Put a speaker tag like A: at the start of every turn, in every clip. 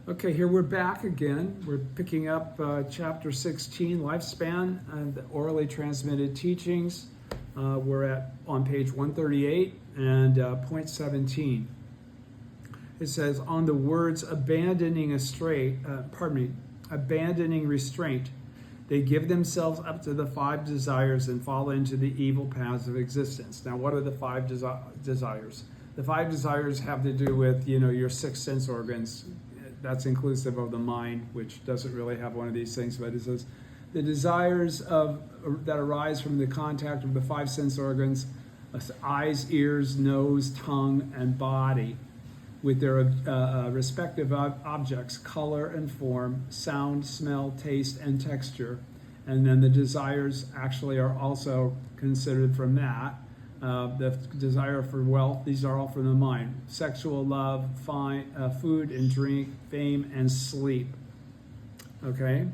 A: Okay, here we're back again. We're picking up chapter 16, Lifespan and the Orally Transmitted Teachings. We're on page 138 and point 17. It says, on the words abandoning restraint, they give themselves up to the five desires and fall into the evil paths of existence. Now, what are the five desires? The five desires have to do with, your six sense organs. That's inclusive of the mind, which doesn't really have one of these things, but it says the desires that arise from the contact of the five sense organs, eyes, ears, nose, tongue, and body, with their respective objects, color and form, sound, smell, taste, and texture. And then the desires actually are also considered from that. The desire for wealth, these are all from the mind. Sexual love, food and drink, fame, and sleep. Okay?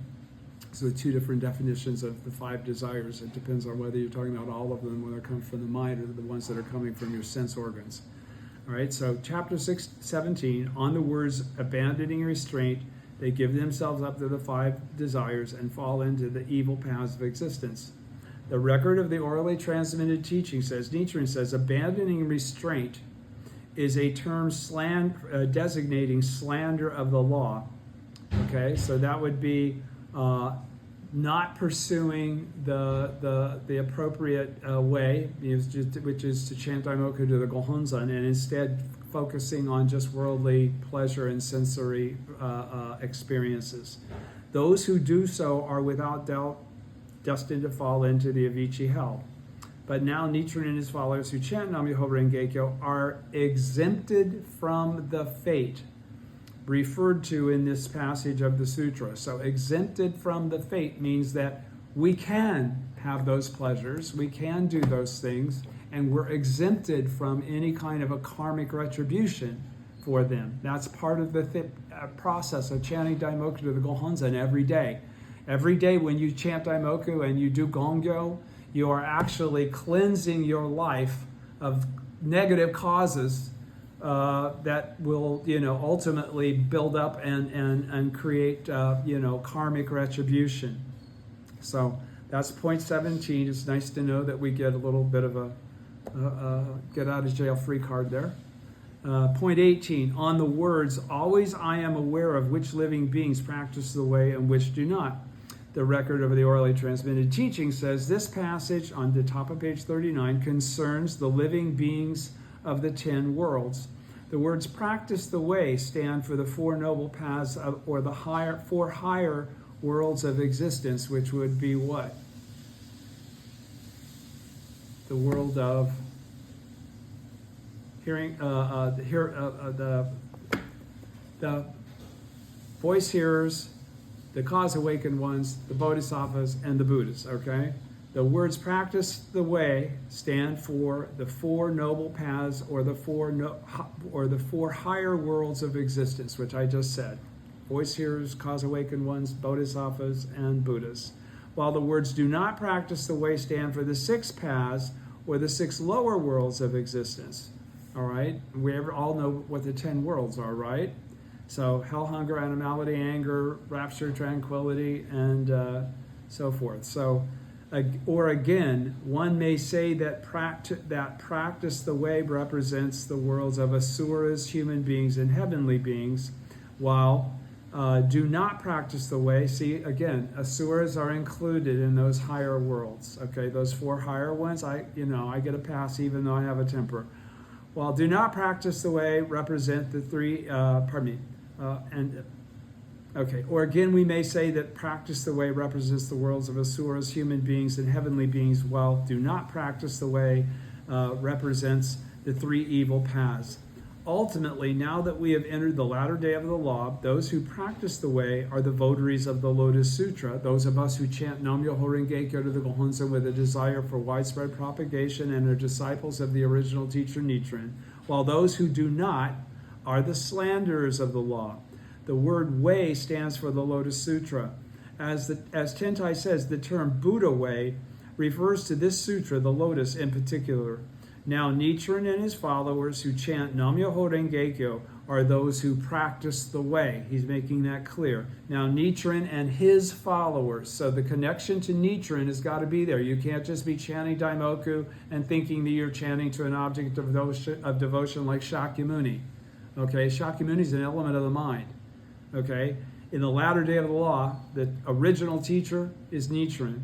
A: So two different definitions of the five desires. It depends on whether you're talking about all of them, whether they come from the mind or the ones that are coming from your sense organs. All right, so chapter 17, on the words abandoning restraint, they give themselves up to the five desires and fall into the evil paths of existence. The record of the orally transmitted teaching says, Nichiren says, abandoning restraint is a term designating slander of the law. Okay, so that would be not pursuing the appropriate way, which is to chant Daimoku to the Gohonzon, and instead focusing on just worldly pleasure and sensory experiences. Those who do so are without doubt destined to fall into the Avicii hell. But now Nichiren and his followers who chant Nam-myoho Renge-kyo are exempted from the fate referred to in this passage of the sutra. So exempted from the fate means that we can have those pleasures, we can do those things, and we're exempted from any kind of a karmic retribution for them. That's part of the process of chanting Daimoku to the Gohonzon every day. Every day when you chant Daimoku and you do Gongyo, you are actually cleansing your life of negative causes that will, ultimately build up and create, karmic retribution. So that's point 17. It's nice to know that we get a little bit of a get out of jail free card there. Point 18, on the words, always I am aware of which living beings practice the way and which do not. The record of the orally transmitted teaching says this passage on the top of page 39 concerns the living beings of the 10 worlds. The words practice the way stand for the four noble paths or the four higher worlds of existence, which would be what? The world of hearing, the voice hearers, the cause awakened ones, the bodhisattvas, and the Buddhas, okay? The words practice the way stand for the four noble paths or the four higher worlds of existence, which I just said. Voice hearers, cause awakened ones, bodhisattvas, and Buddhas. While the words do not practice the way stand for the six paths or the six lower worlds of existence. All right? We all know what the 10 worlds are, right? So hell, hunger, animality, anger, rapture, tranquility, and so forth. So, or again, one may say that practice the way represents the worlds of asuras, human beings, and heavenly beings, while do not practice the way. See, again, asuras are included in those higher worlds. Okay, those four higher ones, I get a pass even though I have a temper. While do not practice the way represent the three, or again, we may say that practice the way represents the worlds of asuras, human beings, and heavenly beings, while do not practice the way represents the three evil paths. Ultimately, now that we have entered the latter day of the law, those who practice the way are the votaries of the Lotus Sutra, those of us who chant Nam-myoho Renge-kyo to the Gohonzon with a desire for widespread propagation and are disciples of the original teacher Nichiren, while those who do not are the slanderers of the law. The word way stands for the Lotus Sutra. As Tentai says, the term Buddha way refers to this sutra, the Lotus in particular. Now Nichiren and his followers who chant Nam-myoho Renge-kyo are those who practice the way. He's making that clear. Now, Nichiren and his followers. So the connection to Nichiren has got to be there. You can't just be chanting Daimoku and thinking that you're chanting to an object of devotion like Shakyamuni. Okay, Shakyamuni is an element of the mind. Okay, in the latter day of the law, the original teacher is Nichiren.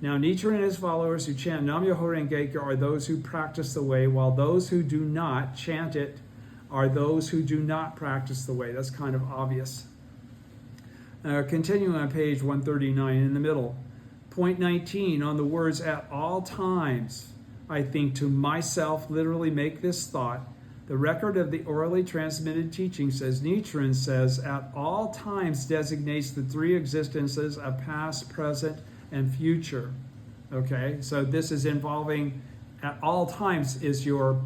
A: Now, Nichiren and his followers who chant Nam-myoho Renge-kyo are those who practice the way, while those who do not chant it are those who do not practice the way. That's kind of obvious. Continuing on page 139 in the middle. Point 19 on the words at all times, I think to myself, literally make this thought. The record of the orally transmitted teaching says, Nichiren says, at all times designates the three existences of past, present, and future. Okay, so this is involving at all times is your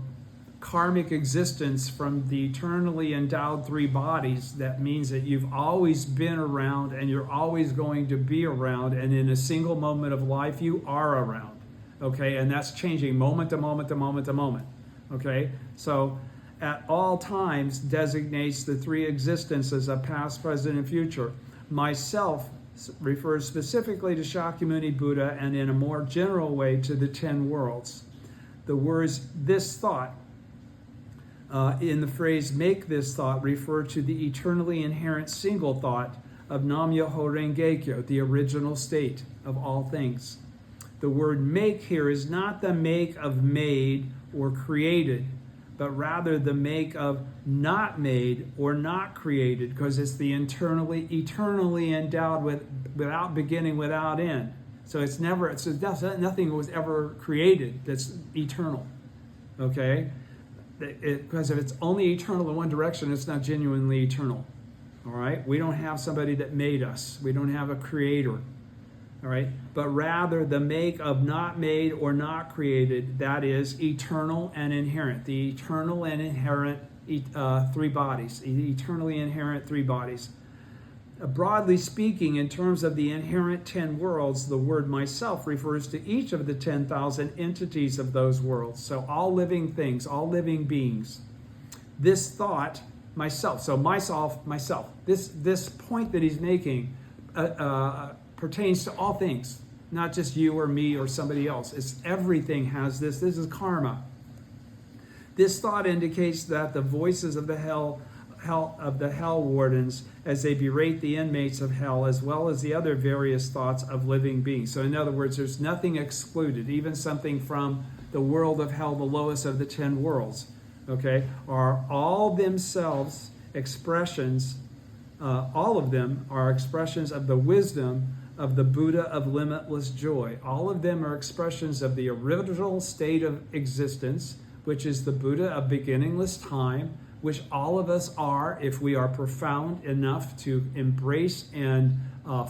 A: karmic existence from the eternally endowed three bodies. That means that you've always been around and you're always going to be around, and in a single moment of life you are around. Okay, and that's changing moment to moment to moment to moment. Okay, so at all times designates the three existences of past, present, and future. Myself refers specifically to Shakyamuni Buddha, and in a more general way to the 10 worlds. The words this thought in the phrase make this thought refer to the eternally inherent single thought of Nam-myoho Renge-kyo, the original state of all things. The word make here is not the make of made or created, but rather the make of not made or not created, because it's the eternally endowed without beginning, without end. So it's never, nothing was ever created that's eternal. Okay? Because if it's only eternal in one direction, it's not genuinely eternal. All right? We don't have somebody that made us. We don't have a creator. All right? But rather the make of not made or not created, that is eternal and inherent. The eternal and inherent three bodies. The eternally inherent three bodies. Broadly speaking, in terms of the inherent 10 worlds, the word myself refers to each of the 10,000 entities of those worlds. So all living things, all living beings. This thought, myself, so myself. This point that he's making pertains to all things, not just you or me or somebody else. It's everything has this. This is karma. This thought indicates that the voices of the hell wardens as they berate the inmates of hell, as well as the other various thoughts of living beings. So in other words, there's nothing excluded, even something from the world of hell, the lowest of the 10 worlds, okay, are all themselves expressions, all of them are expressions of the wisdom of the Buddha of limitless joy. All of them are expressions of the original state of existence, which is the Buddha of beginningless time, which all of us are if we are profound enough to embrace and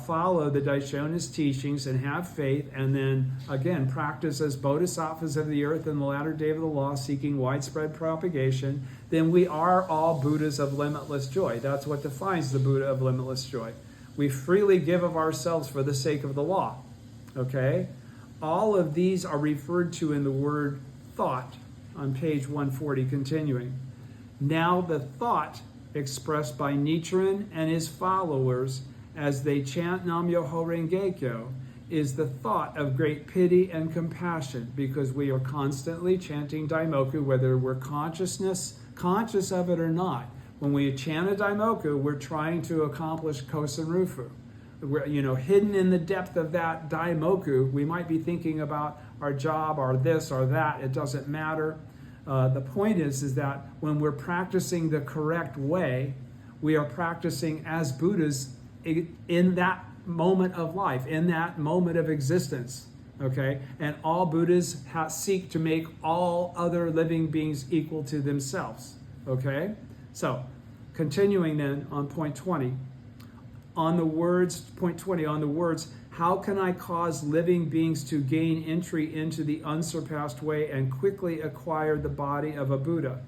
A: follow the Daishonin's teachings and have faith, and then again practice as bodhisattvas of the earth in the latter day of the law, seeking widespread propagation. Then we are all Buddhas of limitless joy. That's what defines the Buddha of limitless joy. We freely give of ourselves for the sake of the law. Okay? All of these are referred to in the word thought on page 140, continuing. Now the thought expressed by Nichiren and his followers as they chant Nam-myoho Renge-kyo is the thought of great pity and compassion, because we are constantly chanting Daimoku, whether we're conscious of it or not. When we chant a Daimoku, we're trying to accomplish Kosen Rufu. We're, hidden in the depth of that Daimoku, we might be thinking about our job, or this or that. It doesn't matter. The point is that when we're practicing the correct way, we are practicing as Buddhas in that moment of life, in that moment of existence. Okay? And all Buddhas seek to make all other living beings equal to themselves. Okay? So, continuing then on point 20. Point 20, on the words, how can I cause living beings to gain entry into the unsurpassed way and quickly acquire the body of a Buddha?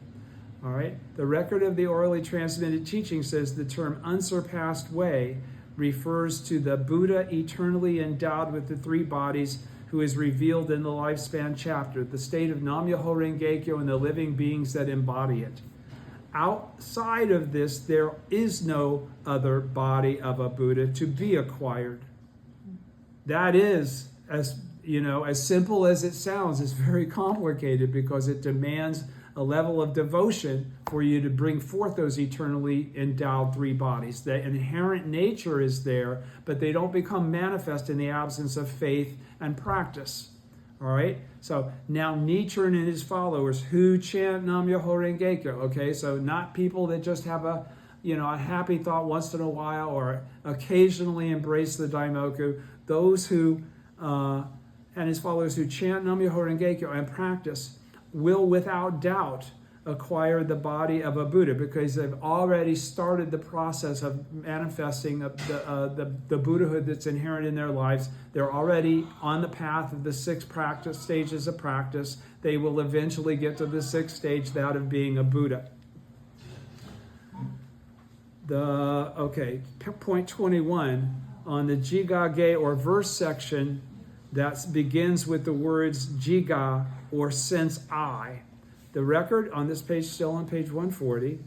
A: All right. The record of the orally transmitted teaching says the term unsurpassed way refers to the Buddha eternally endowed with the three bodies, who is revealed in the lifespan chapter, the state of Nam-myoho Renge-kyo and the living beings that embody it. outside of this, there is no other body of a Buddha to be acquired. That is, as simple as it sounds, it's very complicated because it demands a level of devotion for you to bring forth those eternally endowed three bodies. The inherent nature is there, but they don't become manifest in the absence of faith and practice. All right? So now Nichiren and his followers who chant Nam Myoho Renge Kyo, okay? So not people that just have a happy thought once in a while or occasionally embrace the Daimoku. Those who, and his followers who chant Nam Myoho Renge Kyo and practice will without doubt acquire the body of a Buddha because they've already started the process of manifesting the Buddhahood that's inherent in their lives. They're already on the path of the 6 practice stages of practice. They will eventually get to the 6th stage, that of being a Buddha. Point 21 on the Jigage or verse section that begins with the words Jiga or since I. The record on this page, still on page 140,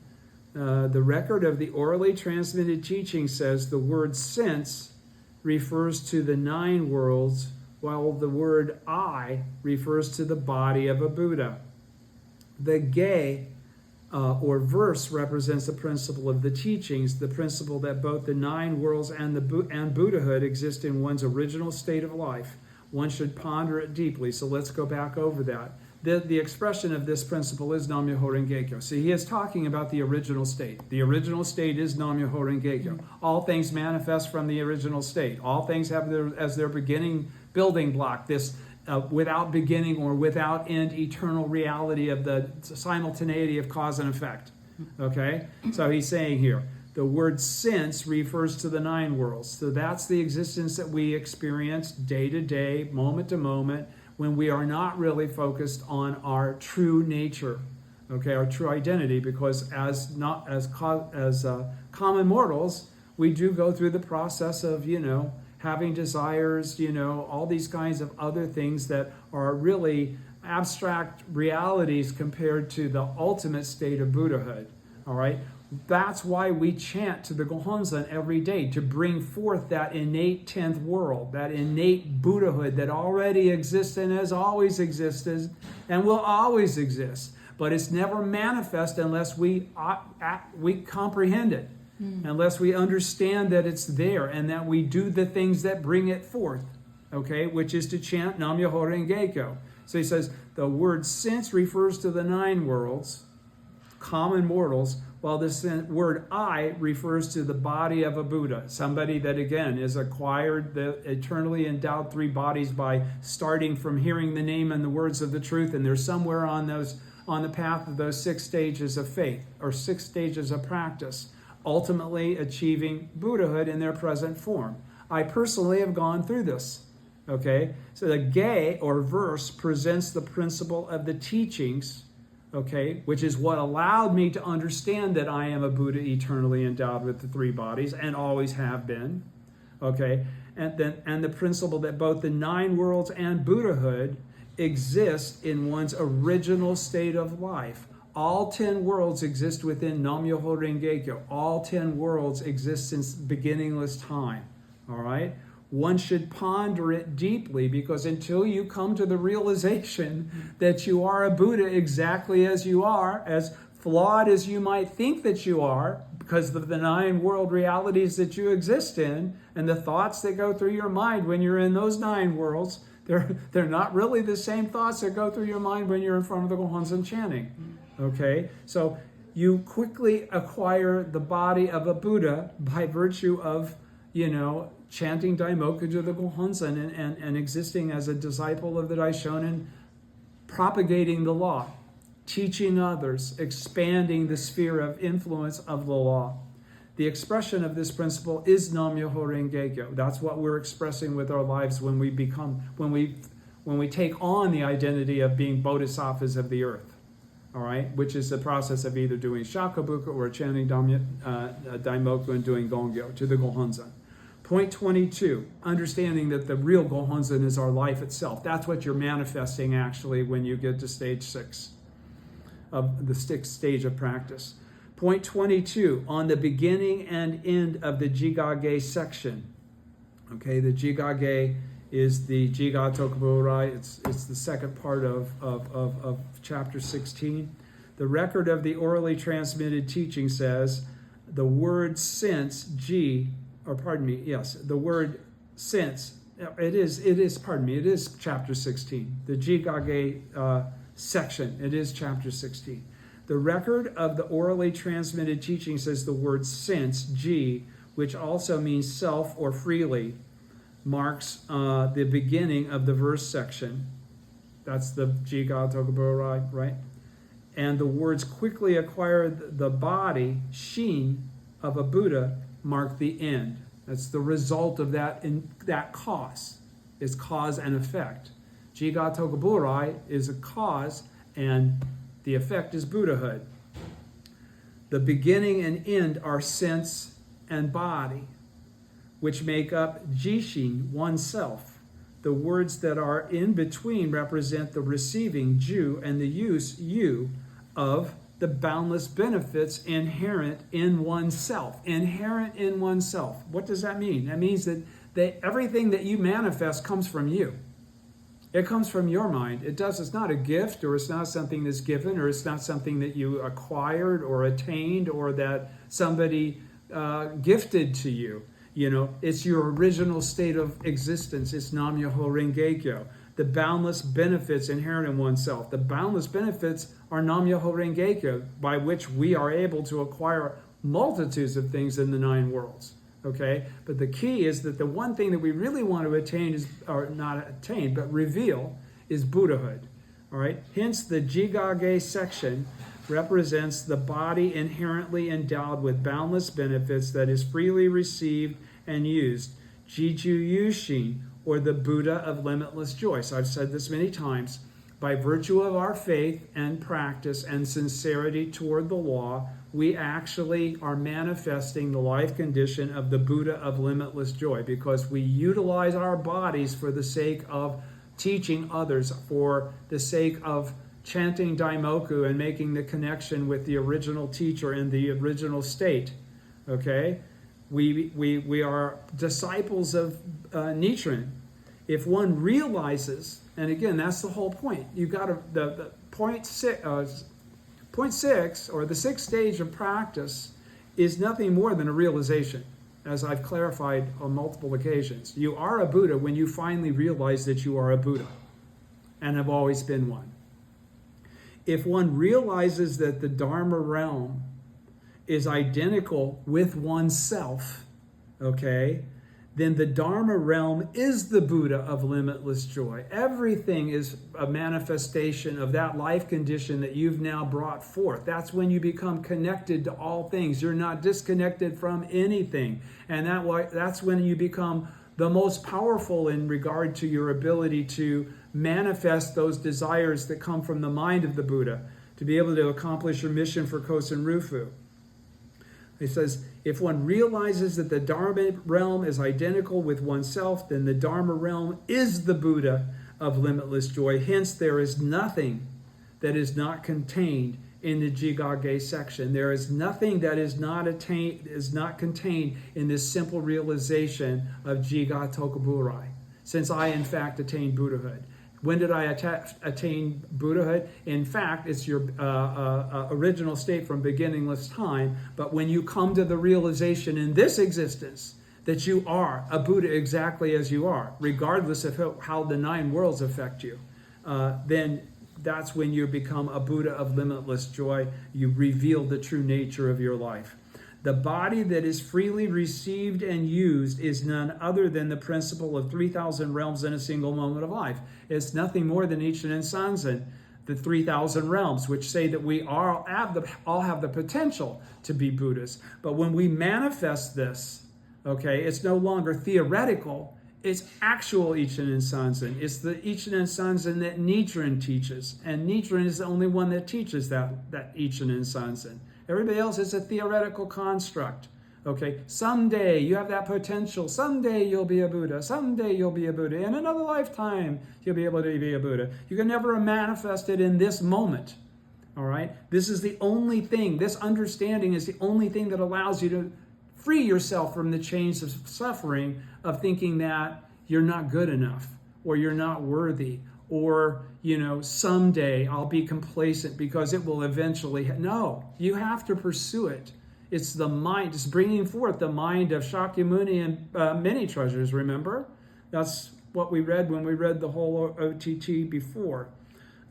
A: the record of the orally transmitted teaching says the word since refers to the 9 worlds, while the word I refers to the body of a Buddha. The Ge or verse represents the principle of the teachings, the principle that both the 9 worlds and Buddhahood exist in one's original state of life. One should ponder it deeply. So let's go back over that. The expression of this principle is Nam Myoho Renge Kyo. See, he is talking about the original state. The original state is Nam Myoho Renge Kyo. All things manifest from the original state. All things have as their beginning building block this without beginning or without end eternal reality of the simultaneity of cause and effect. Okay? So he's saying here, the word since refers to the 9 worlds. So that's the existence that we experience day to day, moment to moment, when we are not really focused on our true nature, okay, our true identity, because as common mortals, we do go through the process of, having desires, all these kinds of other things that are really abstract realities compared to the ultimate state of Buddhahood, all right? That's why we chant to the Gohonzon every day, to bring forth that innate 10th world, that innate Buddhahood that already exists and has always existed and will always exist. But it's never manifest unless we comprehend it, unless we understand that it's there and that we do the things that bring it forth, okay, which is to chant Nam Myoho Renge Kyo. So he says the word since refers to the 9 worlds, common mortals, while this word I refers to the body of a Buddha, somebody that again is acquired the eternally endowed 3 bodies by starting from hearing the name and the words of the truth, and they're somewhere on the path of those 6 stages of faith or 6 stages of practice, ultimately achieving Buddhahood in their present form. I personally have gone through this. Okay, so the Ge or verse presents the principle of the teachings, okay, which is what allowed me to understand that I am a Buddha eternally endowed with the 3 bodies and always have been, okay, and the principle that both the 9 worlds and Buddhahood exist in one's original state of life. All 10 worlds exist within Nam Myoho Renge Kyo. All 10 worlds exist since beginningless time, all right? One should ponder it deeply, because until you come to the realization that you are a Buddha exactly as you are, as flawed as you might think that you are, because of the 9 world realities that you exist in, and the thoughts that go through your mind when you're in those 9 worlds, they're not really the same thoughts that go through your mind when you're in front of the Gohonzon chanting. Okay? So you quickly acquire the body of a Buddha by virtue of, chanting Daimoku to the Gohonzon and existing as a disciple of the Daishonin, propagating the law, teaching others, expanding the sphere of influence of the law. The expression of this principle is Nam Myoho Renge Kyo. That's what we're expressing with our lives when we take on the identity of being bodhisattvas of the earth. All right, which is the process of either doing Shakabuku or chanting Daimoku and doing Gongyo to the Gohonzon. Point 22, understanding that the real Gohonzon is our life itself. That's what you're manifesting actually when you get to stage 6 of the 6th stage of practice. Point 22, on the beginning and end of the Jigage section. Okay, the Jigage is the Jiga Tokuburai. It's the second part of chapter 16. The record of the orally transmitted teaching says the word since, the word since, it is chapter 16. The Jigage section, it is chapter 16. The record of the orally transmitted teaching says the word since, ji, which also means self or freely, marks the beginning of the verse section. That's the Jiga Tokuburai, right? And the words quickly acquire the body, shin, of a Buddha mark the end. That's the result of that cause. It's cause and effect. Jiga Tokuburai is a cause, and the effect is Buddhahood. The beginning and end are sense and body, which make up jishin, oneself. The words that are in between represent the receiving, ju, and the use, you, of the boundless benefits inherent in oneself. Inherent in oneself. What does that mean? That means that everything that you manifest comes from you. It comes from your mind. It's not a gift, or it's not something that's given, or it's not something that you acquired or attained, or that somebody gifted to you. You know, it's your original state of existence. It's Nam Myoho Renge Kyo. The boundless benefits inherent in oneself. The boundless benefits are Nam Myoho Renge Kyo, by which we are able to acquire multitudes of things in the 9 worlds. Okay? But the key is that the one thing that we really want to attain or not attain, but reveal, is Buddhahood. All right? Hence, the Jigage section represents the body inherently endowed with boundless benefits that is freely received and used. Jiju Yushin, or the Buddha of limitless joy. So I've said this many times. By virtue of our faith and practice and sincerity toward the law, we actually are manifesting the life condition of the Buddha of limitless joy, because we utilize our bodies for the sake of teaching others, for the sake of chanting Daimoku and making the connection with the original teacher in the original state. Okay? We are disciples of Nichiren. If one realizes, and again, that's the whole point. You got to the point six, or the 6th stage of practice, is nothing more than a realization, as I've clarified on multiple occasions. You are a Buddha when you finally realize that you are a Buddha, and have always been one. If one realizes that the Dharma realm is identical with oneself, okay, then the Dharma realm is the Buddha of limitless joy. Everything is a manifestation of that life condition that you've now brought forth. That's when you become connected to all things. You're not disconnected from anything. And that's when you become the most powerful in regard to your ability to manifest those desires that come from the mind of the Buddha, to be able to accomplish your mission for Kosen Rufu. It says, if one realizes that the Dharma realm is identical with oneself, then the Dharma realm is the Buddha of limitless joy. Hence, there is nothing that is not contained in the Jigage section. There is nothing that is not contained in this simple realization of Jiga Tokuburai, since I, in fact, attained Buddhahood. When did I attain Buddhahood? In fact, it's your original state from beginningless time. But when you come to the realization in this existence that you are a Buddha exactly as you are, regardless of how the 9 worlds affect you, then that's when you become a Buddha of limitless joy. You reveal the true nature of your life. The body that is freely received and used is none other than the principle of 3,000 realms in a single moment of life. It's nothing more than Ichinen Sanzen, the 3,000 realms, which say that we all have the potential to be Buddhas. But when we manifest this, okay, it's no longer theoretical. It's actual Ichinen Sanzen. It's the Ichinen Sanzen that Nichiren teaches. And Nichiren is the only one that teaches that Ichinen Sanzen. Everybody else is a theoretical construct. Okay, someday you have that potential. Someday you'll be a Buddha. Someday you'll be a Buddha. In another lifetime, you'll be able to be a Buddha. You can never manifest it in this moment. All right? This is the only thing, this understanding is the only thing that allows you to free yourself from the chains of suffering of thinking that you're not good enough or you're not worthy or, someday I'll be complacent because it will eventually. No, you have to pursue it. It's the mind, it's bringing forth the mind of Shakyamuni and many treasures, remember? That's what we read when we read the whole OTT before.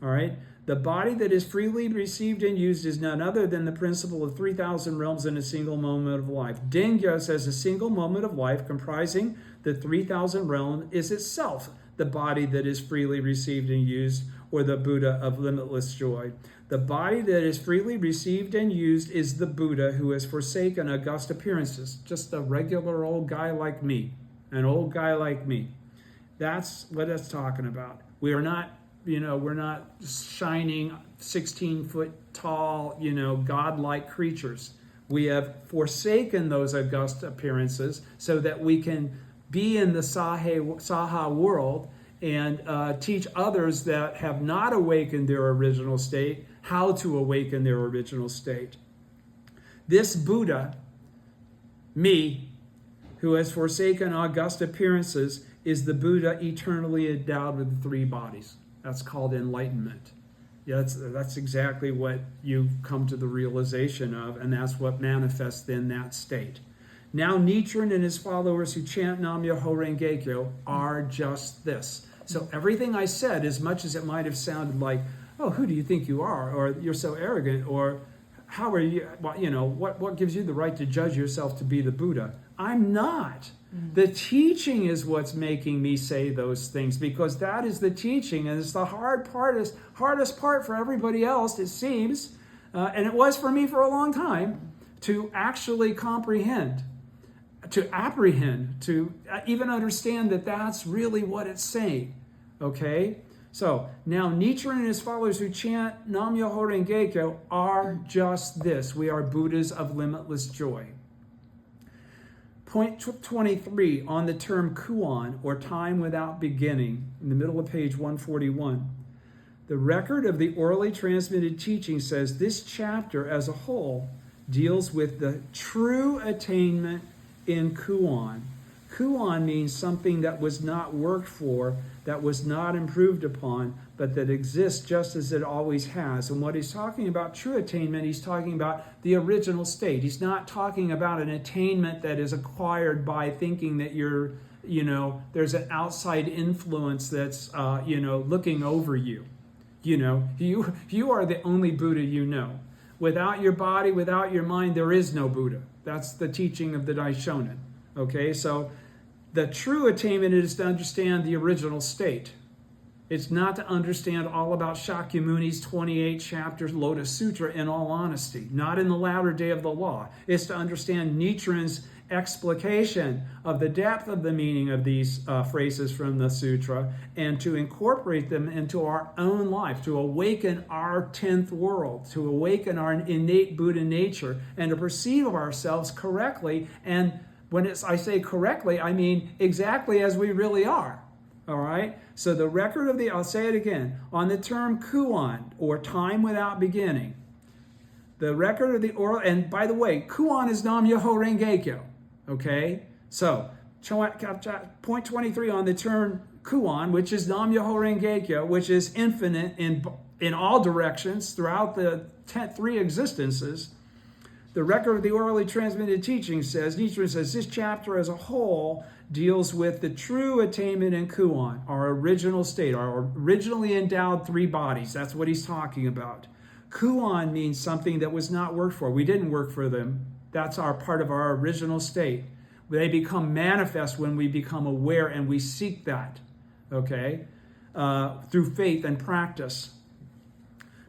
A: All right? The body that is freely received and used is none other than the principle of 3,000 realms in a single moment of life. Dengyo says a single moment of life comprising the 3,000 realms is itself the body that is freely received and used, or the Buddha of limitless joy. The body that is freely received and used is the Buddha who has forsaken august appearances, just a regular old guy like me, an old guy like me. That's what it's talking about. We are not, we're not shining 16-foot tall, godlike creatures. We have forsaken those august appearances so that we can be in the Saha world and teach others that have not awakened their original state how to awaken their original state. This Buddha, me, who has forsaken august appearances, is the Buddha eternally endowed with the three bodies. That's called enlightenment. Yeah, that's exactly what you come to the realization of, and that's what manifests in that state. Now Nichiren and his followers who chant Nam-myoho Renge-kyo are just this. So everything I said, as much as it might have sounded like, oh, who do you think you are? Or you're so arrogant, or how are you, what gives you the right to judge yourself to be the Buddha? I'm not. The teaching is what's making me say those things, because that is the teaching, and it's the hardest part for everybody else, it seems, and it was for me for a long time, to actually comprehend, to apprehend, to even understand that that's really what it's saying, okay? So, now Nichiren and his followers who chant Nam-myoho Renge-kyo are just this. We are Buddhas of limitless joy. Point 23 on the term kuon, or time without beginning, in the middle of page 141. The record of the orally transmitted teaching says this chapter as a whole deals with the true attainment in kuon. Kuon means something that was not worked for, that was not improved upon, but that exists just as it always has. And what he's talking about true attainment, he's talking about the original state. He's not talking about an attainment that is acquired by thinking that you're, there's an outside influence that's, looking over you. You are the only Buddha you know. Without your body, without your mind, there is no Buddha. That's the teaching of the Daishonin. Okay, so the true attainment is to understand the original state. It's not to understand all about Shakyamuni's 28 chapters Lotus Sutra, in all honesty. Not in the latter day of the law. It's to understand Nichiren's explication of the depth of the meaning of these phrases from the sutra, and to incorporate them into our own life, to awaken our 10th world, to awaken our innate Buddha nature, and to perceive ourselves correctly. And when I say correctly, I mean exactly as we really are. All right? So the record of I'll say it again, on the term kuon, or time without beginning, the record of the oral, and by the way, kuon is Nam-myoho Renge-kyo. Okay? So, point 23 on the term kuon, which is Nam-myoho Renge-kyo, which is infinite in all directions throughout the three existences. The record of the orally transmitted teaching says, Nichiren says, this chapter as a whole deals with the true attainment in kuon, our original state, our originally endowed three bodies. That's what he's talking about. Kuon means something that was not worked for. We didn't work for them. That's our part of our original state. They become manifest when we become aware and we seek that, okay, through faith and practice.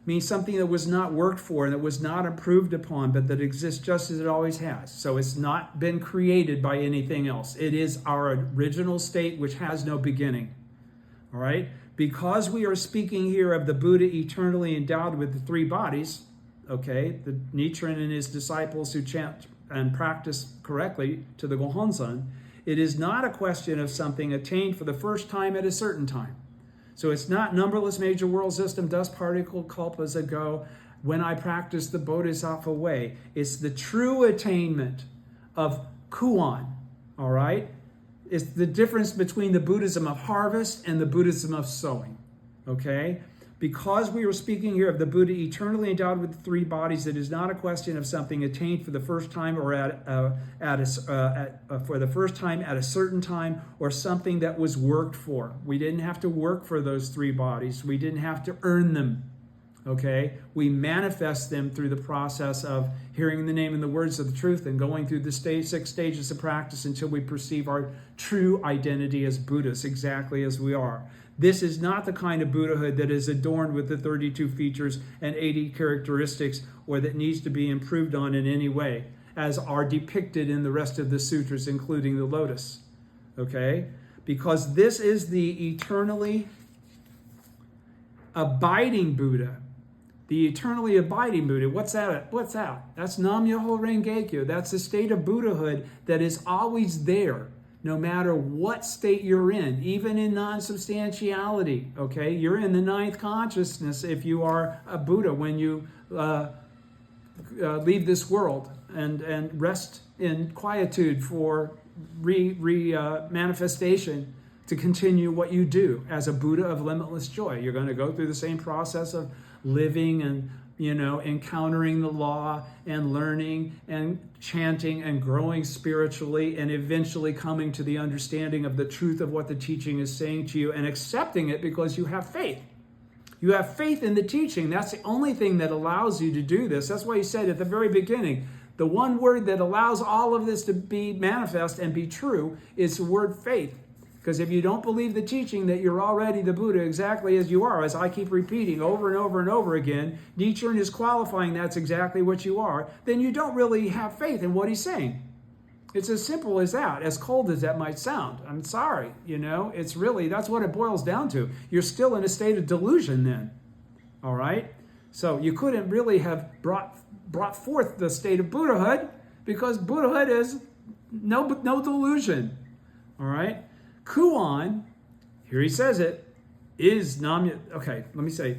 A: Means something that was not worked for and that was not improved upon, but that exists just as it always has. So it's not been created by anything else. It is our original state, which has no beginning. All right? Because we are speaking here of the Buddha eternally endowed with the three bodies, okay, the Nichiren and his disciples who chant and practice correctly to the Gohonzon, it is not a question of something attained for the first time at a certain time. So it's not numberless major world system, dust particle, kalpas ago, when I practice the Bodhisattva way. It's the true attainment of Kuan, all right? It's the difference between the Buddhism of harvest and the Buddhism of sowing, okay? Because we were speaking here of the Buddha eternally endowed with three bodies, it is not a question of something attained for the first time or for the first time at a certain time, or something that was worked for. We didn't have to work for those three bodies. We didn't have to earn them. Okay? We manifest them through the process of hearing the name and the words of the truth and going through the 6 stages of practice until we perceive our true identity as Buddhists, exactly as we are. This is not the kind of Buddhahood that is adorned with the 32 features and 80 characteristics, or that needs to be improved on in any way, as are depicted in the rest of the sutras, including the Lotus. Okay? Because this is the eternally abiding Buddha. The eternally abiding Buddha. What's that? That's Nam Myoho Renge Kyo. That's the state of Buddhahood that is always there, no matter what state you're in, even in non-substantiality. Okay? You're in the ninth consciousness if you are a Buddha when you leave this world and rest in quietude for manifestation to continue what you do as a Buddha of limitless joy. You're going to go through the same process of living and, encountering the law and learning and chanting and growing spiritually, and eventually coming to the understanding of the truth of what the teaching is saying to you and accepting it because you have faith. You have faith in the teaching. That's the only thing that allows you to do this. That's why he said at the very beginning, the one word that allows all of this to be manifest and be true is the word faith. Because if you don't believe the teaching that you're already the Buddha exactly as you are, as I keep repeating over and over and over again, Nichiren is qualifying that's exactly what you are, then you don't really have faith in what he's saying. It's as simple as that, as cold as that might sound. I'm sorry, it's really, that's what it boils down to. You're still in a state of delusion then, all right? So you couldn't really have brought forth the state of Buddhahood, because Buddhahood is no delusion, all right? Kuan, here he says it, is okay, let me say,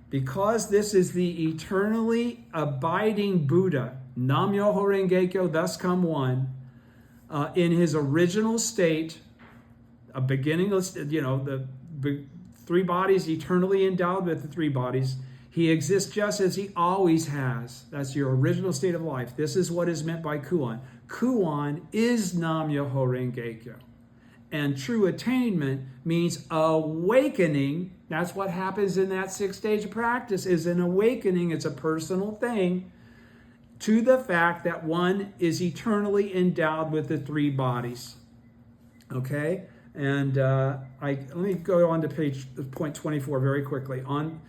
A: because this is the eternally abiding Buddha, Nam Myoho Renge Kyo, thus come one, in his original state, a beginning, the three bodies, eternally endowed with the three bodies. He exists just as he always has. That's your original state of life. This is what is meant by Kuan. Kuan is Nam Myoho Renge Kyo. And true attainment means awakening. That's what happens in that 6 stage of practice, is an awakening. It's a personal thing to the fact that one is eternally endowed with the three bodies. Okay? And let me go on to point 24 very quickly. On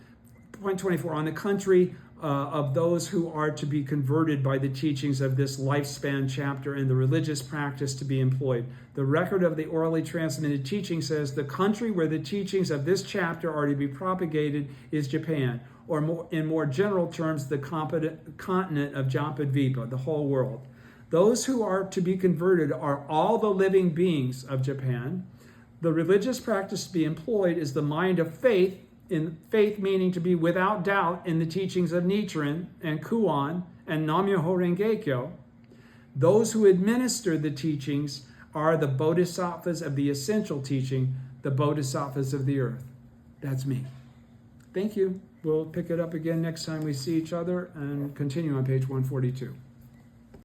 A: point 24, on the country of those who are to be converted by the teachings of this lifespan chapter and the religious practice to be employed. The record of the orally transmitted teaching says the country where the teachings of this chapter are to be propagated is Japan, or in more general terms, the continent of Jampadvipa, the whole world. Those who are to be converted are all the living beings of Japan. The religious practice to be employed is the mind of faith, in faith meaning to be without doubt in the teachings of Nichiren and Kuan and Nam Myoho Renge Kyo. Those who administer the teachings are the bodhisattvas of the essential teaching, the bodhisattvas of the earth. That's me. Thank you. We'll pick it up again next time we see each other and continue on page 142.